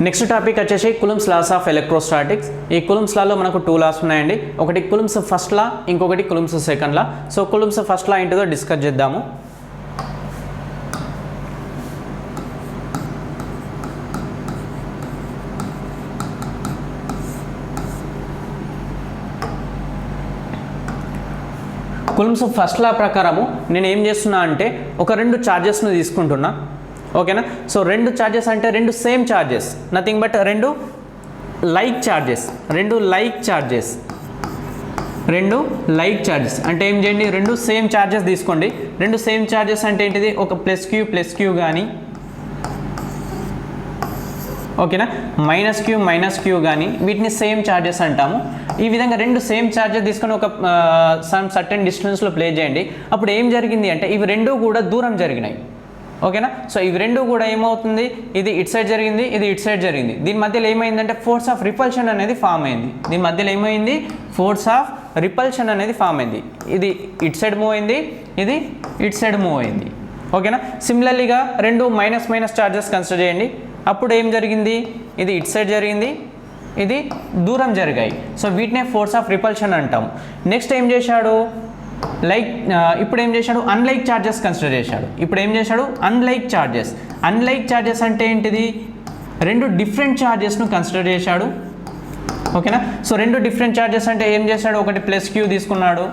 Next topic వచ్చేసి కులమ్స్ loss of electrostatics. ఈ కులమ్స్ లాలో మనకు 2 లాస్ ఉన్నాయండి. ఒకటి కులమ్స్ ఫస్ట్ లా, ఇంకొకటి కులమ్స్ సెకండ్ లా. సో కులమ్స్ ఫస్ట్ లా ఏంటిదో డిస్కస్ చేద్దాము. కులమ్స్ ఫస్ట్ లా ప్రకారము నేను ఏం చేస్తున్నా అంటే ఒక 2 ఛార్జెస్ను తీసుకుంటున్నా. ఓకేనా. సో 2 ఛార్జెస్ అంటే 2 same charges, nothing but 2 like charges. 2 like charges అంటే ఏం చేయండి, 2 సేమ్ ఛార్జెస్ తీసుకోండి. 2 సేమ్ ఛార్జెస్ అంటే ఏంటిది, ఒక ప్లస్ క్యూ కానీ, ఓకేనా, మైనస్ క్యూ కానీ, వీటిని సేమ్ ఛార్జెస్ అంటాము. ఈ విధంగా 2 సేమ్ ఛార్జెస్ తీసుకొని ఒక సమ్ సర్టెన్ డిస్టెన్స్లో ప్లే చేయండి. అప్పుడు ఏం జరిగింది అంటే ఇవి 2 కూడా దూరం జరిగినాయి. ఓకేనా. సో ఇవి 2 కూడా ఏమవుతుంది, ఇది ఇటు సైడ్ జరిగింది, ఇది ఇటు సైడ్ జరిగింది. దీని మధ్యలో ఏమైందంటే ఫోర్స్ ఆఫ్ రిపల్షన్ అనేది ఫామ్ అయింది. ఇది ఇటు సైడ్ మూవ్ అయింది, ఇది ఇటు సైడ్ మూవ్ అయింది. ఓకేనా. సిమిలర్లీగా 2 మైనస్ ఛార్జెస్ కన్సిడర్ చేయండి. అప్పుడు ఏం జరిగింది, ఇది ఇటు సైడ్ జరిగింది, ఇది దూరం జరిగాయి. సో వీటినే ఫోర్స్ ఆఫ్ రిపల్షన్ అంటాం. నెక్స్ట్ ఏం చేశాడు, ఇప్పుడు ఏం చేశాడు, అన్లైక్ ఛార్జెస్ కన్సిడర్ చేశాడు. అన్లైక్ ఛార్జెస్ అంటే ఏంటిది, 2 డిఫరెంట్ ఛార్జెస్ను కన్సిడర్ చేశాడు. ఓకేనా. సో 2 డిఫరెంట్ ఛార్జెస్ అంటే ఏం చేశాడు, ఒకటి ప్లస్ క్యూ తీసుకున్నాడు,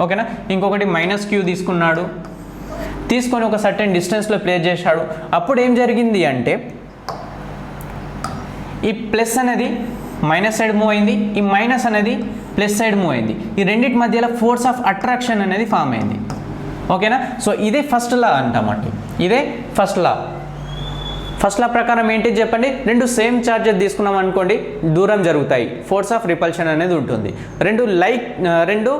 ఓకేనా, ఇంకొకటి మైనస్ క్యూ తీసుకున్నాడు. తీసుకొని ఒక సర్టెన్ డిస్టెన్స్లో ప్లేస్ చేశాడు. అప్పుడు ఏం జరిగింది అంటే ఈ ప్లస్ అనేది మైనస్ సైడ్ మూవ్ అయింది, ఈ మైనస్ అనేది ప్లస్ సైడ్ మూవ్ అయింది. ఈ రెండింటి మధ్యలో ఫోర్స్ ఆఫ్ అట్రాక్షన్ అనేది ఫామ్ అయింది. ఓకేనా. సో ఇదే ఫస్ట్ లా అంటామండి. ఫస్ట్ లా ప్రకారం ఏంటి చెప్పండి, 2 సేమ్ ఛార్జెస్ తీసుకున్నాం అనుకోండి, దూరం జరుగుతాయి, ఫోర్స్ ఆఫ్ రిపల్షన్ అనేది ఉంటుంది. 2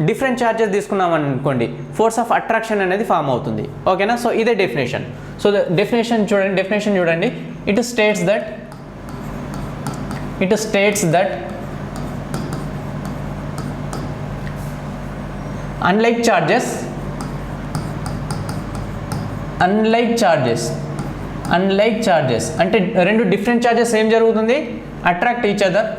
డిఫరెంట్ ఛార్జెస్ తీసుకున్నాం అనుకోండి, ఫోర్స్ ఆఫ్ అట్రాక్షన్ అనేది ఫామ్ అవుతుంది. ఓకేనా. సో ఇదే డెఫినేషన్. సో డెఫినేషన్ చూడండి. It states that unlike charges అంటే 2 డిఫరెంట్ ఛార్జెస్ ఏం జరుగుతుంది, attract each other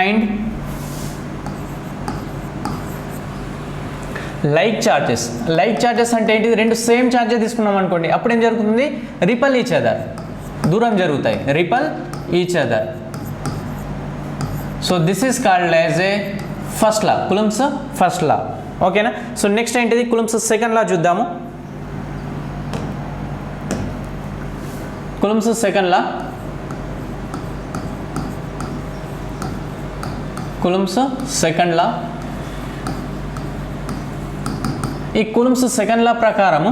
and like charges అంటే ఏంటి, 2 సేమ్ ఛార్జెస్ తీసుకున్నాం అనుకోండి, అప్పుడు ఏం జరుగుతుంది, రిపల్ ఈచ్ అదర్, దూరం జరుగుతాయి, repel each other. So this is called as a first law, Coulomb's first law. ఓకేనా. సో నెక్స్ట్ ఏంటిది, కులమ్స్ సెకండ్ లా చూద్దాము. కులమ్స్ సెకండ్ లా ఈ కులమ్స్ సెకండ్ లా ప్రకారము,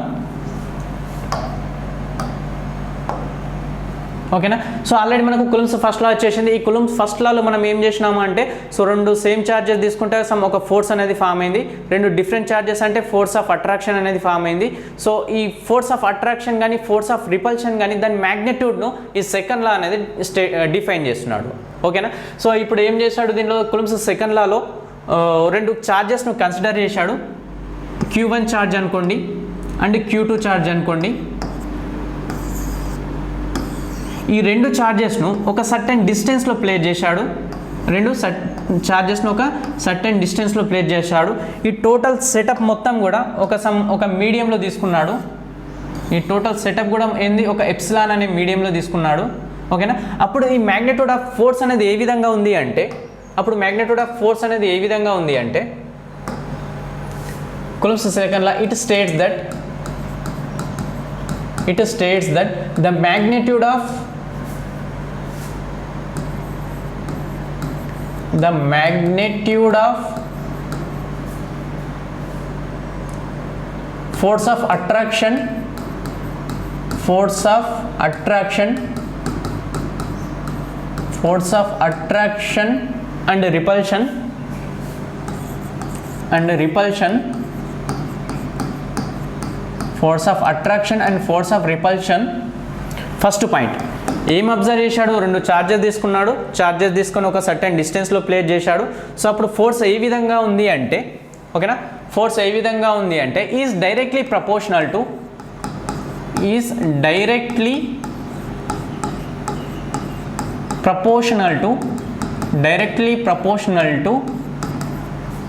ఓకేనా. సో ఆల్రెడీ మనకు కులమ్స్ ఫస్ట్ లా వచ్చేసింది. ఈ కులమ్స్ ఫస్ట్ లాలో మనం ఏం చేసినాము అంటే, సో 2 సేమ్ ఛార్జెస్ తీసుకుంటే ఒక ఫోర్స్ అనేది ఫామ్ అయింది. 2 డిఫరెంట్ ఛార్జెస్ అంటే ఫోర్స్ ఆఫ్ అట్రాక్షన్ అనేది ఫామ్ అయింది. సో ఈ ఫోర్స్ ఆఫ్ అట్రాక్షన్ కానీ ఫోర్స్ ఆఫ్ రిపల్షన్ కానీ దాని మ్యాగ్నిట్యూడ్ను ఈ సెకండ్ లా అనేది డిఫైన్ చేస్తున్నాడు. ఓకేనా. సో ఇప్పుడు ఏం చేశాడు, దీనిలో కులమ్స్ సెకండ్ లాలో 2 ఛార్జెస్ను కన్సిడర్ చేశాడు. Q1 ఛార్జ్ అనుకోండి అండ్ Q2 ఛార్జ్ అనుకోండి. ఈ 2 ఛార్జెస్ను ఒక సర్టెన్ డిస్టెన్స్లో ప్లేస్ చేశాడు. 2 ఛార్జెస్ను ఒక సర్టెన్ డిస్టెన్స్లో ప్లేస్ చేశాడు. ఈ టోటల్ సెటప్ మొత్తం కూడా ఒక మీడియంలో తీసుకున్నాడు. ఈ టోటల్ సెటప్ కూడా ఏంది, ఒక ఎప్సిలాన్ అనే మీడియంలో తీసుకున్నాడు. ఓకేనా. అప్పుడు ఈ మ్యాగ్నిట్యూడ్ ఆఫ్ ఫోర్స్ అనేది ఏ విధంగా ఉంది అంటే, Coulomb's second law, it states that the magnitude of force of attraction and repulsion force of attraction and force of repulsion. First point ఏం అబ్జర్వ్ చేశాడు, 2 ఛార్జెస్ తీసుకున్నాడు. ఛార్జెస్ తీసుకొని ఒక సర్టెన్ డిస్టెన్స్లో ప్లేస్ చేశాడు. సో అప్పుడు ఫోర్స్ ఏ విధంగా ఉంది అంటే ఓకేనా. ఫోర్స్ ఏ విధంగా ఉంది అంటే is directly proportional to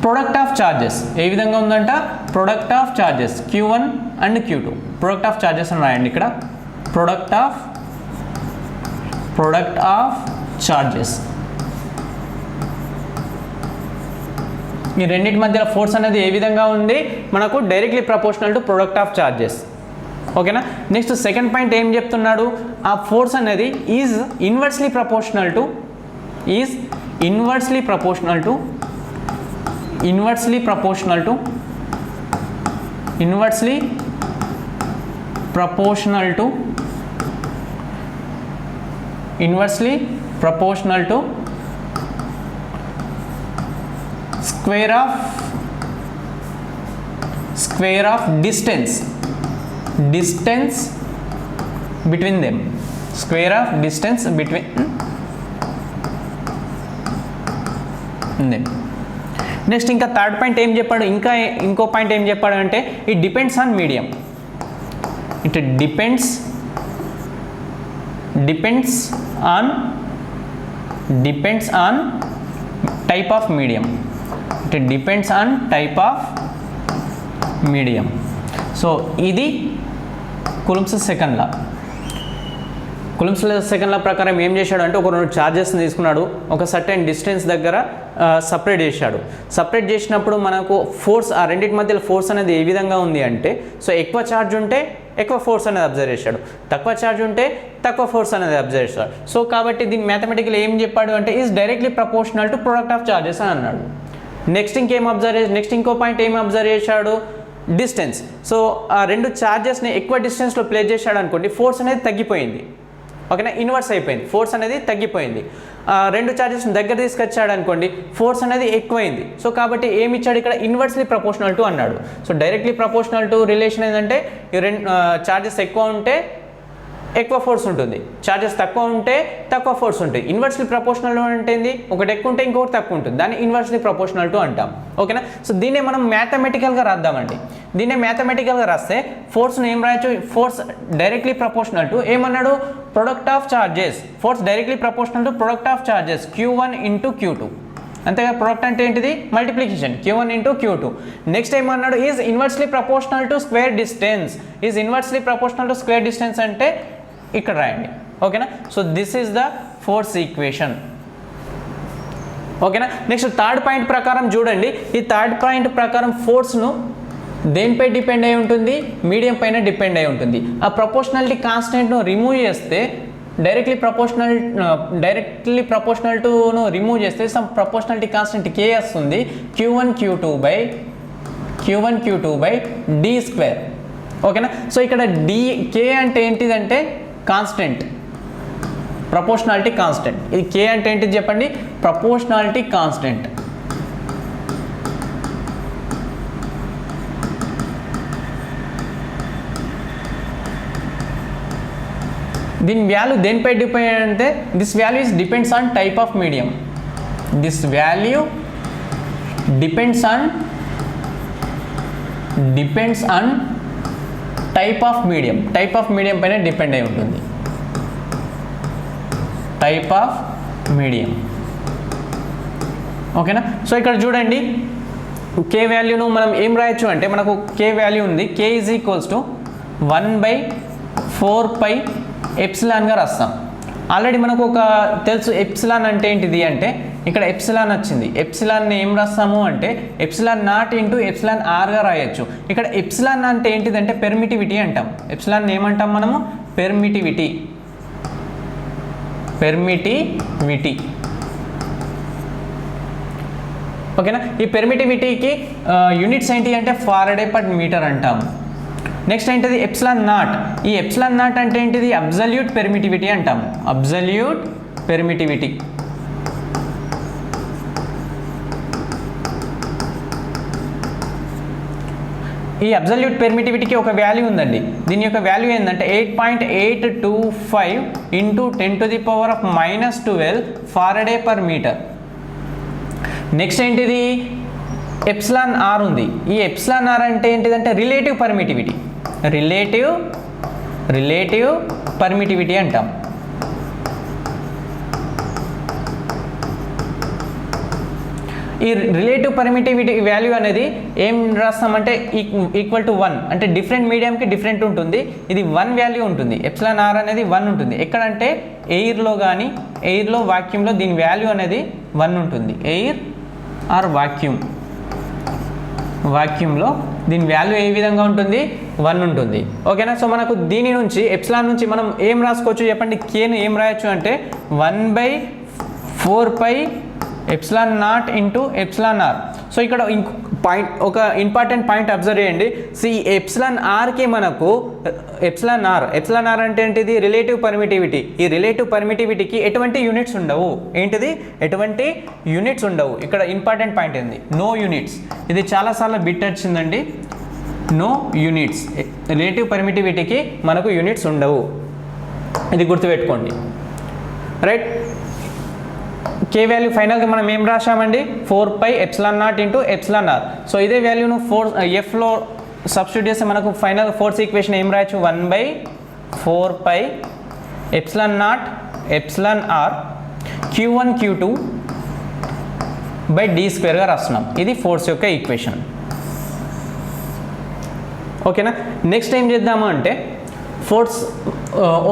product of charges. ఏ విధంగా ఉందంట, product of charges Q1 and Q2. Product of charges అని రాయండి ఇక్కడ, ప్రొడక్ట్ ఆఫ్ చార్జెస్. ఈ రెండింటి మధ్యలో ఫోర్స్ అనేది ఏ విధంగా ఉంది, మనకు directly proportional to product of charges. ఓకేనా. నెక్స్ట్ సెకండ్ పాయింట్ ఏం చెప్తున్నాడు, ఆ ఫోర్స్ అనేది is inversely proportional to square of distance between them. Square of distance between them. Next ఇంకా థర్డ్ పాయింట్ ఏం చెప్పాడు, ఇంకో పాయింట్ ఏం చెప్పాడు అంటే it depends on medium. It depends on type of medium. It depends on type of medium. So ఇది Coulomb's second law. Coulomb's second law ప్రకారం ఏం చేశాడు అంటే ఒక రెండు చార్జెస్ని తీసుకున్నాడు, ఒక సర్టెన్ డిస్టెన్స్ దగ్గర సపరేట్ చేశాడు. సపరేట్ చేసినప్పుడు మనకు ఫోర్స్, ఆ రెండింటి మధ్యలో ఫోర్స్ అనేది ఏ విధంగా ఉంది అంటే, సో ఎక్కువ ఛార్జ్ ఉంటే ఎక్కువ ఫోర్స్ అనేది అబ్జర్వ్ చేశాడు, తక్కువ ఛార్జ్ ఉంటే తక్కువ ఫోర్స్ అనేది అబ్జర్వ్ చేశాడు. సో కాబట్టి దీన్ని మ్యాథమెటికల్ ఏం చెప్పాడు అంటే is directly proportional to product of charges అని అన్నాడు. నెక్స్ట్ ఇంకో పాయింట్ ఏం అబ్జర్వ్ చేశాడు, డిస్టెన్స్. సో ఆ రెండు ఛార్జెస్ని ఎక్కువ డిస్టెన్స్లో ప్లేస్ చేశాడు అనుకోండి, ఫోర్స్ అనేది తగ్గిపోయింది. ఓకేనా, ఇన్వర్స్ అయిపోయింది, ఫోర్స్ అనేది తగ్గిపోయింది. రెండు ఛార్జెస్ దగ్గర తీసుకొచ్చాడు అనుకోండి, ఫోర్స్ అనేది ఎక్కువైంది. సో కాబట్టి ఏమి ఇచ్చాడు ఇక్కడ, ఇన్వర్స్లీ ప్రపోర్షనల్ టు అన్నాడు. So directly proportional to relation ఏంటంటే ఈ రెండు ఛార్జెస్ ఎక్కువ ఉంటే ఎక్కువ ఫోర్స్ ఉంటుంది, ఛార్జెస్ తక్కువ ఉంటే తక్కువ ఫోర్స్ ఉంటుంది. ఇన్వర్స్లీ ప్రపోర్షనల్ అంటే ఏంది, ఒకటి ఎక్కువ ఉంటే ఇంకొకటి తక్కువ ఉంటుంది, దాన్ని ఇన్వర్స్లీ ప్రపోర్షనల్ టు అంటాం. ఓకేనా. సో దీన్నే మనం మ్యాథమెటికల్గా రాద్దామండి. దీన్నే మ్యాథమెటికల్గా రాస్తే ఫోర్స్ను ఏం రాయొచ్చు, ఫోర్స్ డైరెక్ట్లీ ప్రపోర్షనల్ టు ఏమన్నాడు, product of charges. Force directly proportional to product of charges Q1 into Q2. అంతేగా, ప్రొడక్ట్ అంటే ఏంటిది, multiplication, Q1 into Q2. Next ఏమన్నాడు, is inversely proportional to square distance. అంటే ఇక్కడ రాయండి. ఓకేనా. So this is the force equation. ఓకేనా. Next third point ప్రకారం చూడండి, ఈ థర్డ్ పాయింట్ ప్రకారం ఫోర్స్ను దేనిపై డిపెండ్ అయి ఉంటుంది, మీడియం పైన డిపెండ్ అయి ఉంటుంది. ఆ ప్రపోర్షనాలిటీ కాన్స్టెంట్ను రిమూవ్ చేస్తే డైరెక్ట్లీ ప్రపోర్షనల్ టును రిమూవ్ చేస్తే సమ్ ప్రపోర్షనాలిటీ కాన్స్టెంట్ K వస్తుంది, Q1 Q2 by D square. ఓకేనా. సో ఇక్కడ K అంటే ఏంటిదంటే కాన్స్టెంట్, ప్రపోర్షనాలిటీ కాన్స్టెంట్. ఇది K అంటే ఏంటిది చెప్పండి, ప్రపోర్షనాలిటీ కాన్స్టెంట్. దీని వాల్యూ దేనిపై డిపెండ్ అంటే this value depends on type of medium. Depends on type of medium పైన డిపెండ్ అయి ఉంటుంది. Type of medium. ఓకేనా. సో ఇక్కడ చూడండి, K వాల్యూను మనం ఏం రాయొచ్చు అంటే, మనకు K వాల్యూ ఉంది, K ఈజ్ ఈక్వల్స్ టు 1/4π ఎప్సిలాన్గా రాస్తాం. ఆల్రెడీ మనకు ఒక తెలుసు ఎప్సిలాన్ అంటే ఏంటిది అంటే, ఇక్కడ ఎప్సిలాన్ వచ్చింది, ఎప్సిలాన్ని ఏం రాస్తాము అంటే ఎప్సిలాన్ నాట్ ఇంటూ ఎప్సిలాన్ ఆర్గా రాయొచ్చు. ఇక్కడ ఎప్సిలాన్ అంటే ఏంటిదంటే పెర్మిటివిటీ అంటాం. ఎప్సిలాన్ ఏమంటాం మనము, పెర్మిటివిటీ. ఓకేనా. ఈ పెర్మిటివిటీకి యూనిట్స్ ఏంటి అంటే ఫారడే పర్ మీటర్ అంటాము. నెక్స్ట్ ఏంటిది ఎప్సిలాన్ నాట్. ఈ ఎప్సిలాన్ నాట్ అంటే ఏంటిది, అబ్సల్యూట్ పెర్మిటివిటీ అంటాము. Absolute permittivity. ఈ అబ్సల్యూట్ పెర్మిటివిటీకి ఒక వాల్యూ ఉందండి. దీని యొక్క వాల్యూ ఏంటంటే 8.825 into 10⁻⁻12 farad per metre. Next ఏంటిది ఎప్సిలాన్ ఆర్ ఉంది. ఈ ఎప్సిలాన్ ఆర్ అంటే ఏంటిదంటే రిలేటివ్ పర్మిటివిటీ, రిలేటివ్ పర్మిటివిటీ అంటాం. ఈ రిలేటివ్ పర్మిటివిటీ వాల్యూ అనేది ఏం రాస్తామంటే ఈక్వల్ టు 1, అంటే డిఫరెంట్ మీడియంకి డిఫరెంట్ ఉంటుంది. ఇది 1 వాల్యూ ఉంటుంది. ఎప్సిలాన్ ఆర్ అనేది 1 ఉంటుంది. ఎక్కడంటే ఎయిర్లో కానీ, ఎయిర్లో వాక్యూమ్లో దీని వాల్యూ అనేది 1 ఉంటుంది. ఎయిర్ ఆర్ వాక్యూమ్లో దీని వాల్యూ ఏ విధంగా ఉంటుంది, 1 ఉంటుంది. ఓకేనా. సో మనకు దీని నుంచి ఎప్సిలాన్ నుంచి మనం ఏం రాసుకోవచ్చు చెప్పండి, కేను ఏం రాయొచ్చు అంటే 1/4π epsilon naught into epsilon R. So ఇక్కడ పాయింట్, ఒక ఇంపార్టెంట్ పాయింట్ అబ్జర్వ్ చేయండి. సి ఎప్సిలాన్ ఆర్కి మనకు ఎప్సిలాన్ ఆర్ అంటే ఏంటిది, రిలేటివ్ పర్మిటివిటీ. ఈ రిలేటివ్ పర్మిటివిటీకి ఎటువంటి యూనిట్స్ ఉండవు. ఏంటిది, ఎటువంటి యూనిట్స్ ఉండవు. ఇక్కడ ఇంపార్టెంట్ పాయింట్ ఏంది, నో యూనిట్స్. ఇది చాలాసార్లు బిట్ వచ్చిందండి. నో యూనిట్స్, రిలేటివ్ పర్మిటివిటీకి మనకు యూనిట్స్ ఉండవు. ఇది గుర్తుపెట్టుకోండి. రైట్. కే వాల్యూ ఫైనల్గా మనం ఏం రాసామండి, 4π epsilon naught into epsilon R. So ఇదే వాల్యూను ఎఫ్లో సబ్స్టిట్యూట్ చేస్తే మనకు ఫైనల్ ఫోర్త్ ఈక్వేషన్ ఏం రాయొచ్చు, 1/4π epsilon not epsilon are Q1 Q2 d² రాస్తున్నాం. ఇది ఫోర్స్ యొక్క ఈక్వేషన్. ఓకేనా. నెక్స్ట్ ఏం చేద్దాము అంటే ఫోర్స్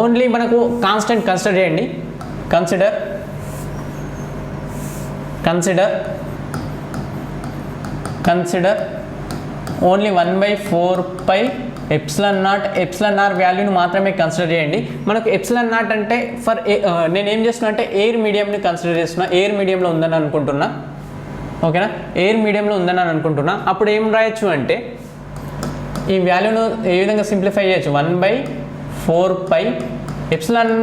ఓన్లీ మనకు కాన్స్టెంట్ కన్సిడర్ చేయండి. కన్సిడర్ ఓన్లీ 1/4π ఎప్సిలాన్ ఆర్ వాల్యూని మాత్రమే కన్సిడర్ చేయండి. మనకు ఎప్సిలాన్ నాట్ అంటే నేను ఏం చేస్తున్నా అంటే ఎయిర్ మీడియంని కన్సిడర్ చేస్తున్నా. ఎయిర్ మీడియంలో ఉందని అనుకుంటున్నా. ఓకేనా. ఎయిర్ మీడియంలో ఉందని అనుకుంటున్నా. అప్పుడు ఏం రాయొచ్చు అంటే ఈ వాల్యూను ఏ విధంగా సింప్లిఫై చేయొచ్చు, 1/4π ఎప్సిలాన్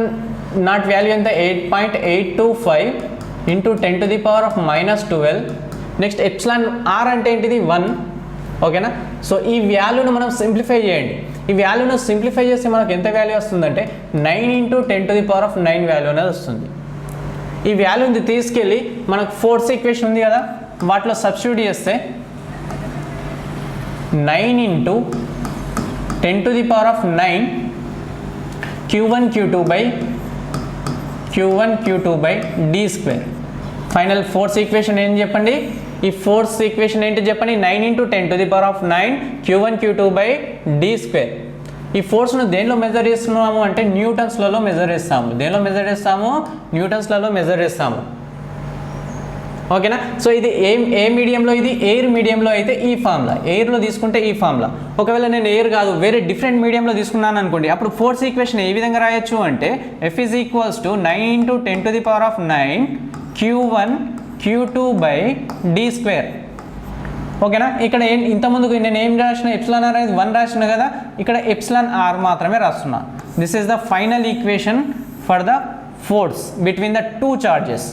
నాట్ వాల్యూ ఎంత, 8.825 ఇంటూ 10⁻⁻12. నెక్స్ట్ ఎప్సిలాన్ ఆర్ అంటే ఏంటిది, 1. ఓకేనా. సో ఈ వాల్యూను మనం సింప్లిఫై చేయండి. ఈ వాల్యూను సింప్లిఫై చేస్తే మనకు ఎంత వాల్యూ వస్తుందంటే 9 ఇంటూ 10⁻9 వాల్యూ అనేది వస్తుంది. ఈ వాల్యూని తీసుకెళ్ళి మనకు ఫోర్త్ ఈక్వేషన్ ఉంది కదా, వాటిలో సబ్స్టిట్యూట్ చేస్తే 9 into 10⁻9 Q1 Q2 d². Final fourth equation ఏంటి చెప్పండి, ఈ ఫోర్త్ ఈక్వేషన్ ఏంటి చెప్పండి, 9 ఇంటూ 10⁻9 Q1 Q2 d². ఈ ఫోర్స్ను దేనిలో మెజర్ చేస్తున్నాము అంటే న్యూటన్స్లలో మెజర్ చేస్తాము. దేనిలో మెజర్ చేస్తాము, న్యూటన్స్లలో మెజర్ చేస్తాము. ఓకేనా. సో ఇది ఏ మీడియంలో, ఇది ఎయిర్ మీడియంలో అయితే ఈ ఫార్ములా, ఎయిర్లో తీసుకుంటే ఈ ఫార్ములా. ఒకవేళ నేను ఎయిర్ కాదు వేరే డిఫరెంట్ మీడియంలో తీసుకున్నాను అనుకోండి, అప్పుడు ఫోర్త్ ఈక్వేషన్ ఏ విధంగా రాయొచ్చు అంటే F = 9 into 10⁻9 Q1 Q2 d². ఓకేనా. ఇక్కడ ఇంతకుముందుకు నేను ఏం రాసిన, ఎప్సిలాన్ ఆర్ అనేది 1 రాసిన కదా, ఇక్కడ ఎప్సిలాన్ ఆర్ మాత్రమే రాస్తున్నా. This is the final equation for the force between the two charges.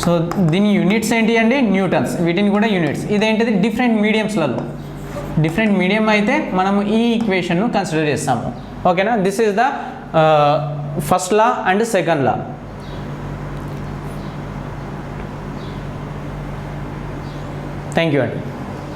So దీని యూనిట్స్ ఏంటి అండి, న్యూటన్స్. వీటిని కూడా యూనిట్స్. ఇదేంటిది, డిఫరెంట్ మీడియంస్లలో. డిఫరెంట్ మీడియం అయితే మనము ఈ ఈక్వేషన్ను కన్సిడర్ చేస్తాము. ఓకేనా. This is the first law and second law. Thank you అండి.